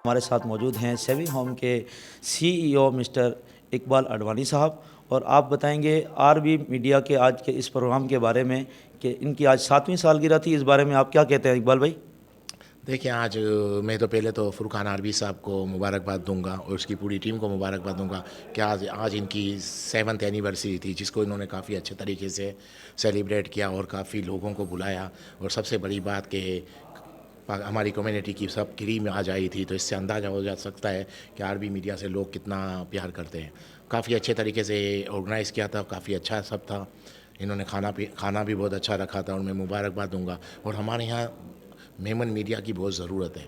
ہمارے ساتھ موجود ہیں سیوی ہوم کے سی ای او مسٹر اقبال اڈوانی صاحب، اور آپ بتائیں گے آر بی میڈیا کے آج کے اس پروگرام کے بارے میں کہ ان کی آج 7ویں سالگرہ تھی، اس بارے میں آپ کیا کہتے ہیں اقبال بھائی؟ دیکھیں، آج میں تو پہلے تو فرقان عربی صاحب کو مبارکباد دوں گا اور اس کی پوری ٹیم کو مبارکباد دوں گا کہ آج ان کی 7th اینیورسری تھی، جس کو انہوں نے کافی اچھے طریقے سے سیلیبریٹ کیا اور کافی لوگوں کو بلایا. اور سب سے بڑی بات کہ ہماری کمیونٹی کی سب کریم آج آئی تھی، تو اس سے اندازہ ہو جا سکتا ہے کہ عربی میڈیا سے لوگ کتنا پیار کرتے ہیں. کافی اچھے طریقے سے آرگنائز کیا تھا، کافی اچھا سب تھا. انہوں نے کھانا بھی بہت اچھا رکھا تھا اور میں مبارکباد دوں گا. اور ہمارے یہاں میمن میڈیا کی بہت ضرورت ہے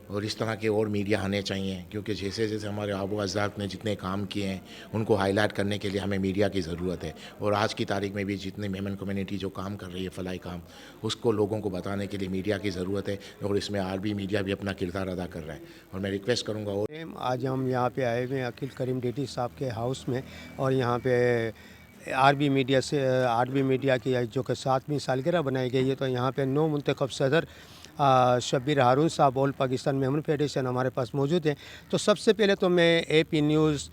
اور اس طرح کے اور میڈیا آنے چاہیے، کیونکہ جیسے جیسے ہمارے آبا و اجداد نے جتنے کام کیے ہیں ان کو ہائی لائٹ کرنے کے لیے ہمیں میڈیا کی ضرورت ہے. اور آج کی تاریخ میں بھی جتنے میمن کمیونٹی جو کام کر رہی ہے فلاحی کام، اس کو لوگوں کو بتانے کے لیے میڈیا کی ضرورت ہے، اور اس میں عربی میڈیا بھی اپنا کردار ادا کر رہا ہے. اور میں ریکویسٹ کروں گا. آج ہم یہاں پہ آئے ہوئے ہیں عقیل کریم ڈیٹی صاحب کے ہاؤس میں، اور یہاں پہ عربی میڈیا کی جو کہ 7ویں سالگرہ بنائی گئی ہے. تو یہاں پہ نو منتخب صدر شبیر ہارون صاحب آل پاکستان میمن فیڈریشن ہمارے پاس موجود ہیں. تو سب سے پہلے تو میں اے پی نیوز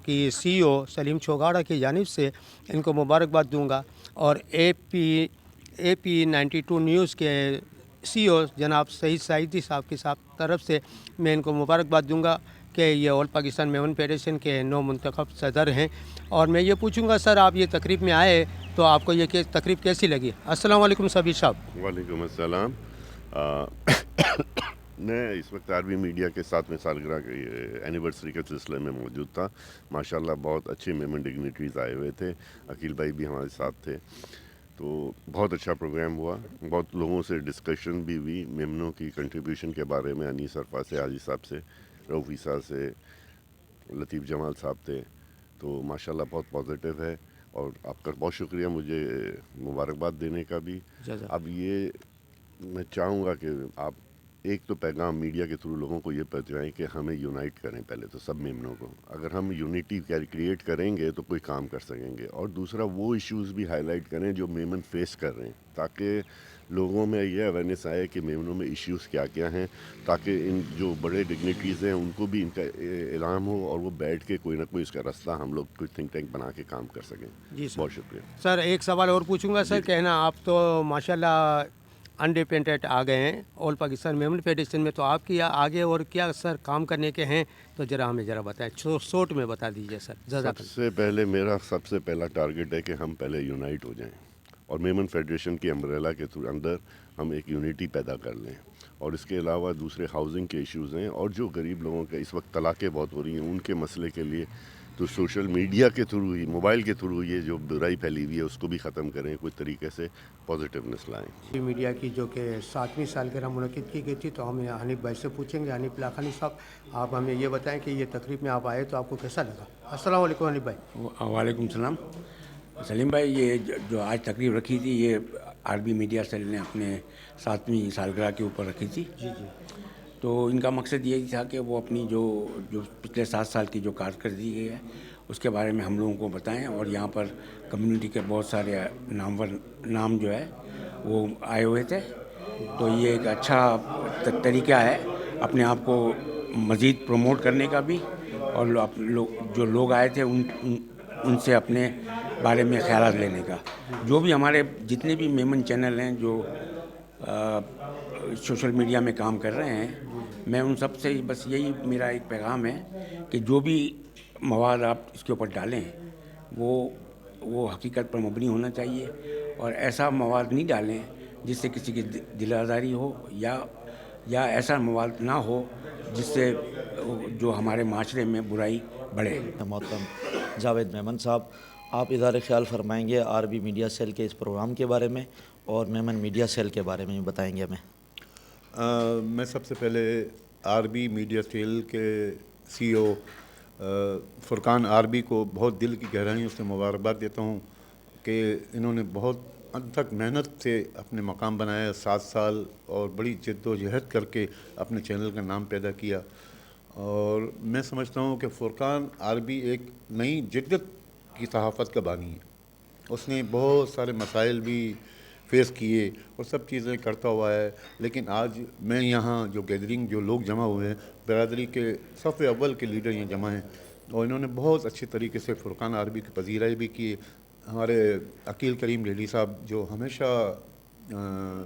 کی سی او سلیم چوگاڑا کی جانب سے ان کو مبارکباد دوں گا، اور اے پی 92 نیوز کے سی او جناب سعید سعیدی صاحب کی طرف سے میں ان کو مبارکباد دوں گا کہ یہ آل پاکستان میمن فیڈریشن کے نو منتخب صدر ہیں. اور میں یہ پوچھوں گا سر، آپ یہ تقریب میں آئے تو آپ کو یہ تقریب کیسی لگی؟ السلام علیکم شبیر صاحب. وعلیکم السلام. میں اس وقت عربی میڈیا کے 7ویں سالگرہ کے اینیورسری کے سلسلے میں موجود تھا. ماشاءاللہ بہت اچھے میمن ڈگنیٹریز آئے ہوئے تھے، عقیل بھائی بھی ہمارے ساتھ تھے. تو بہت اچھا پروگرام ہوا، بہت لوگوں سے ڈسکشن بھی ہوئی میمنوں کی کنٹریبیوشن کے بارے میں. انیس عرفہ سے، حاجی صاحب سے، رؤف عیسیٰ سے، لطیف جمال صاحب تھے. تو ماشاءاللہ بہت پازیٹیو ہے، اور آپ کا بہت شکریہ مجھے مبارکباد دینے کا بھی. اب یہ میں چاہوں گا کہ آپ ایک تو پیغام میڈیا کے تھرو لوگوں کو یہ پہنچائیں کہ ہمیں یونائٹ کریں. پہلے تو سب میمنوں کو اگر ہم یونٹی کریٹ کریں گے تو کوئی کام کر سکیں گے. اور دوسرا وہ ایشوز بھی ہائی لائٹ کریں جو میمن فیس کر رہے ہیں، تاکہ لوگوں میں یہ اویئرنیس آئے کہ میمنوں میں ایشوز کیا کیا ہیں، تاکہ ان جو بڑے ڈگنیٹریز ہیں ان کو بھی ان کا اعلام ہو اور وہ بیٹھ کے کوئی نہ کوئی اس کا راستہ ہم لوگ کوئی تھنک ٹینک بنا کے کام کر سکیں. جی سر. بہت شکریہ سر ایک سوال اور پوچھوں گا سر، کہنا آپ تو ماشاءاللہ انڈیپینڈنٹ آ گئے ہیں آل پاکستان میمن فیڈریشن میں، تو آپ کی آگے اور کیا سر کام کرنے کے ہیں؟ تو ہمیں بتائیں، شورٹ میں بتا دیجیے سر. سب سے پہلے میرا سب سے پہلا ٹارگٹ ہے کہ ہم پہلے یونائٹ ہو جائیں اور میمن فیڈریشن کی امبریلا کے اندر ہم ایک یونٹی پیدا کر لیں. اور اس کے علاوہ دوسرے ہاؤسنگ کے ایشوز ہیں، اور جو غریب لوگوں کے اس وقت طلاقیں بہت ہو رہی ہیں ان کے مسئلے کے لیے تو سوشل میڈیا کے تھرو ہی، موبائل کے تھرو یہ جو برائی پھیلی ہوئی ہے اس کو بھی ختم کریں، کوئی طریقے سے پازیٹیونیس لائیں. میڈیا کی جو کہ 7ویں سالگرہ منعقد کی گئی تھی، تو ہم حنیف بھائی سے پوچھیں گے. حنیف لاکھانی صاحب، آپ ہمیں یہ بتائیں کہ یہ تقریب میں آپ آئے تو آپ کو کیسا لگا؟ السلام علیکم حنیف بھائی. وعلیکم السلام. سلیم بھائی، یہ جو آج تقریب رکھی تھی یہ عربی میڈیا سیل نے اپنے 7ویں سالگرہ کے اوپر رکھی تھی. جی جی. تو ان کا مقصد یہ تھا کہ وہ اپنی جو پچھلے 7 سال کی جو کارکردگی ہے اس کے بارے میں ہم لوگوں کو بتائیں. اور یہاں پر کمیونٹی کے بہت سارے نام جو ہے وہ آئے ہوئے تھے. تو یہ ایک اچھا طریقہ ہے اپنے آپ کو مزید پروموٹ کرنے کا بھی، اور جو لوگ آئے تھے ان سے اپنے بارے میں خیالات لینے کا. جو بھی ہمارے جتنے بھی میمن چینل ہیں جو سوشل میڈیا میں کام کر رہے ہیں، میں ان سب سے بس یہی میرا ایک پیغام ہے کہ جو بھی مواد آپ اس کے اوپر ڈالیں وہ حقیقت پر مبنی ہونا چاہیے، اور ایسا مواد نہیں ڈالیں جس سے کسی کی دل آزاری ہو، یا ایسا مواد نہ ہو جس سے جو ہمارے معاشرے میں برائی بڑھے. محترم جاوید میمن صاحب، آپ اظہار خیال فرمائیں گے آر بی میڈیا سیل کے اس پروگرام کے بارے میں اور میمن میڈیا سیل کے بارے میں بتائیں گے ہمیں. میں سب سے پہلے آر بی میڈیا سیل کے سی او فرقان عربی کو بہت دل کی گہرائیوں سے مبارکباد دیتا ہوں کہ انہوں نے بہت حد تک محنت سے اپنے مقام بنایا. 7 سال اور بڑی جد و جہد کر کے اپنے چینل کا نام پیدا کیا. اور میں سمجھتا ہوں کہ فرقان عربی ایک نئی جدت کی صحافت کا بانی ہے. اس نے بہت سارے مسائل بھی فیس کیے اور سب چیزیں کرتا ہوا ہے. لیکن آج میں یہاں جو گیدرنگ جو لوگ جمع ہوئے ہیں برادری کے صف اول کے لیڈر یہاں جمع ہیں اور انہوں نے بہت اچھے طریقے سے فرقان عربی کی پذیرائی بھی کی. ہمارے عقیل کریم ڈیلی صاحب جو ہمیشہ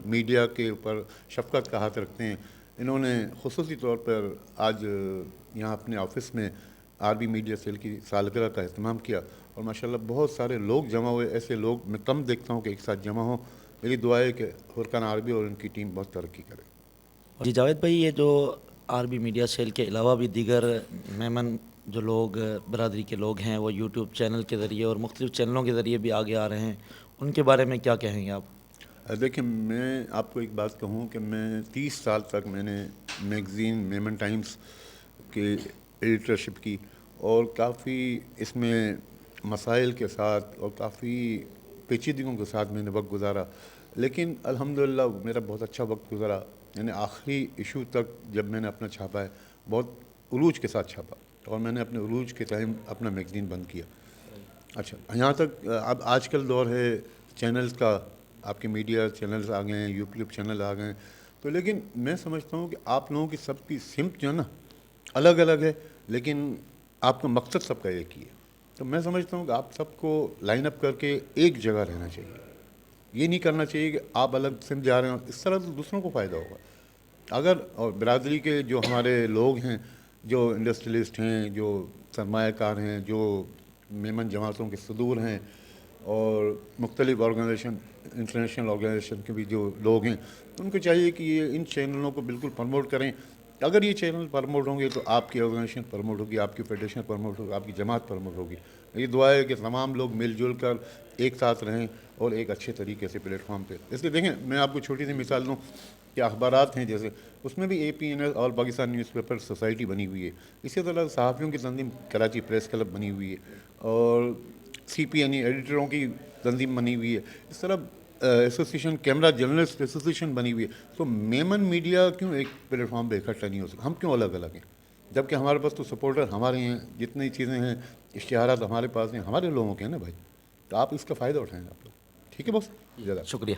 میڈیا کے اوپر شفقت کا ہاتھ رکھتے ہیں, انہوں نے خصوصی طور پر آج یہاں اپنے آفس میں عربی میڈیا سیل کی سالگرہ کا اہتمام کیا اور ماشاءاللہ بہت سارے لوگ جمع ہوئے. ایسے لوگ میں کم دیکھتا ہوں کہ ایک ساتھ جمع ہوں. میری دعا ہے کہ فرقان عربی اور ان کی ٹیم بہت ترقی کرے. جی جاوید بھائی, یہ جو عربی میڈیا سیل کے علاوہ بھی دیگر میمن جو لوگ برادری کے لوگ ہیں وہ یوٹیوب چینل کے ذریعے اور مختلف چینلوں کے ذریعے بھی آگے آ رہے ہیں, ان کے بارے میں کیا کہیں گے آپ؟ دیکھیں, میں آپ کو ایک بات کہوں کہ میں 30 سال تک میں نے میگزین میمن ٹائمز کی ایڈیٹرشپ کی اور کافی اس میں مسائل کے ساتھ اور کافی پیچیدگیوں کے ساتھ میں نے وقت گزارا. لیکن الحمدللہ میرا بہت اچھا وقت گزرا. یعنی آخری ایشو تک جب میں نے اپنا چھاپا ہے بہت عروج کے ساتھ چھاپا اور میں نے اپنے عروج کے ٹائم اپنا میگزین بند کیا. اچھا, یہاں تک اب آج کل دور ہے چینلز کا, آپ کے میڈیا چینلز آ گئے ہیں, یوٹیوب چینل آ گئے ہیں, تو لیکن میں سمجھتا ہوں کہ آپ لوگوں کی سب کی سمت جو ہے نا الگ الگ ہے, لیکن آپ کا مقصد سب کا ایک ہی ہے. تو میں سمجھتا ہوں کہ آپ سب کو لائن اپ کر کے ایک جگہ رہنا چاہیے. یہ نہیں کرنا چاہیے کہ آپ الگ سمت جا رہے ہوں, اس طرح تو دوسروں کو فائدہ ہوگا. اگر اور برادری کے جو ہمارے لوگ ہیں, جو انڈسٹریلسٹ ہیں, جو سرمایہ کار ہیں, جو میمن جماعتوں کے صدور ہیں اور مختلف آرگنائزیشن انٹرنیشنل آرگنائزیشن کے بھی جو لوگ ہیں, ان کو چاہیے کہ یہ ان چینلوں کو بالکل پروموٹ کریں. اگر یہ چینل پروموٹ ہوں گے تو آپ کی آرگنائزیشن پروموٹ ہوگی, آپ کی فیڈریشن پروموٹ ہوگی, آپ کی جماعت پروموٹ ہوگی. یہ دعا ہے کہ تمام لوگ مل جل کر ایک ساتھ رہیں اور ایک اچھے طریقے سے پلیٹ فارم پہ. اس لیے دیکھیں, میں آپ کو چھوٹی سی مثال دوں کہ اخبارات ہیں جیسے, اس میں بھی APNS اور پاکستان نیوز پیپر سوسائٹی بنی ہوئی ہے. اسی طرح صحافیوں کی تنظیم کراچی پریس کلب بنی ہوئی ہے اور CPNE ایڈیٹروں کی تنظیم بنی ہوئی ہے. اس طرح ایسوسیشن کیمرہ جرنلسٹ ایسوسیشن بنی ہوئی ہے. تو میمن میڈیا کیوں ایک پلیٹ فارم پہ اکٹھا نہیں ہو سکتا؟ ہم کیوں الگ الگ ہیں؟ جبکہ ہمارے پاس تو سپورٹر ہمارے ہیں, جتنی چیزیں ہیں, اشتہارات ہمارے پاس ہیں, ہمارے لوگوں کے ہیں نا بھائی. تو آپ اس کا فائدہ اٹھائیں آپ لوگ. ٹھیک ہے بس, زیادہ شکریہ.